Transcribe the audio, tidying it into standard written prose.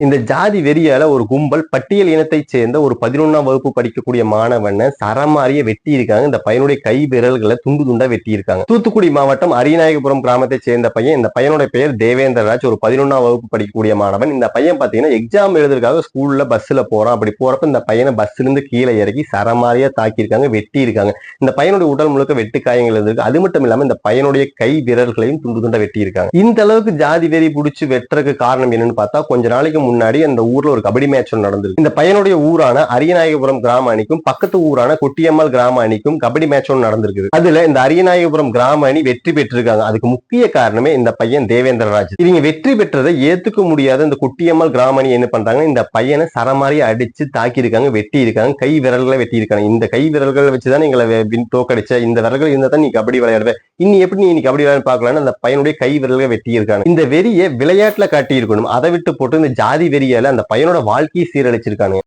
இந்த ஜாதி வெறியால ஒரு கும்பல் பட்டியல் இனத்தைச் சேர்ந்த ஒரு 11ஆம் வகுப்பு படிக்கக்கூடிய மாணவனை சரமாரியா வெட்டி இருக்காங்க. இந்த பையனுடைய கை விரல்களை துண்டு துண்டா வெட்டி இருக்காங்க. தூத்துக்குடி மாவட்டம் அரியநாயகபுரம் கிராமத்தைச் சேர்ந்த பையன். இந்த பையனுடைய பெயர் தேவேந்திரராஜ். ஒரு 11ஆம் வகுப்பு படிக்கக்கூடிய மாணவன். இந்த பையன் பாத்தீங்கன்னா எக்ஸாம் எழுதுறதுக்காக ஸ்கூல்ல பஸ்ல போறான். அப்படி போறப்ப இந்த பையனை பஸ்ல இருந்து கீழே இறக்கி சரமாரியா தாக்கியிருக்காங்க, வெட்டி இருக்காங்க. இந்த பையனுடைய உடல் முழுக்க வெட்டு காயங்கள் இருக்கு. அது மட்டும் இல்லாம இந்த பையனுடைய கை விரல்களையும் துண்டு துண்டா வெட்டி இருக்காங்க. இந்த அளவுக்கு ஜாதி வெறி புடிச்சு வெட்டுறதுக்கு காரணம் என்னன்னு பார்த்தா, கொஞ்ச நாளைக்கு முன்னாடி அந்த ஊர்ல ஒரு கபடி மேட்ச் நடந்தது. இந்த பையனுடைய ஊரான அரியநாயகபுரம் கிராம அணிக்கும் பக்கத்து ஊரான கொட்டியம்மாள் கிராம அணிக்கும் கபடி மேட்ச் நடந்திருக்கு. அதுல இந்த அரியநாயகபுரம் கிராம அணி வெற்றி பெற்றிருக்காங்க. அதுக்கு முக்கிய காரணமே இந்த பையன் தேவேந்திரராஜ். இவங்க வெற்றி பெற்றதை ஏத்துக்க முடியாத இந்த கொட்டியம்மாள் கிராம அணி என்ன பண்றாங்க, இந்த பையனை சரமாரியா அடிச்சு தாக்கி இருக்காங்க, வெட்டி இருக்காங்க, கை விரல்களை வெட்டி இருக்காங்க. இந்த கை விரல்களை வச்சுதான் எங்களை தோக்கடிச்ச, இந்த விரல்கள் இருந்தா தான் நீ கபடி விளையாடுவ, இன்னி எப்படி நீ கபடி விளையாட பாக்கலான்னு அந்த பையனுடைய கை விரல்களை வெட்டி இருக்காங்க. இந்த வெறியை விளையாட்டுல காட்டி இருக்கணும். அதை விட்டு போட்டு இந்த ஜாதி வெறியால அந்த பையனோட வாழ்க்கையை சீரழிச்சிருக்கானுங்க.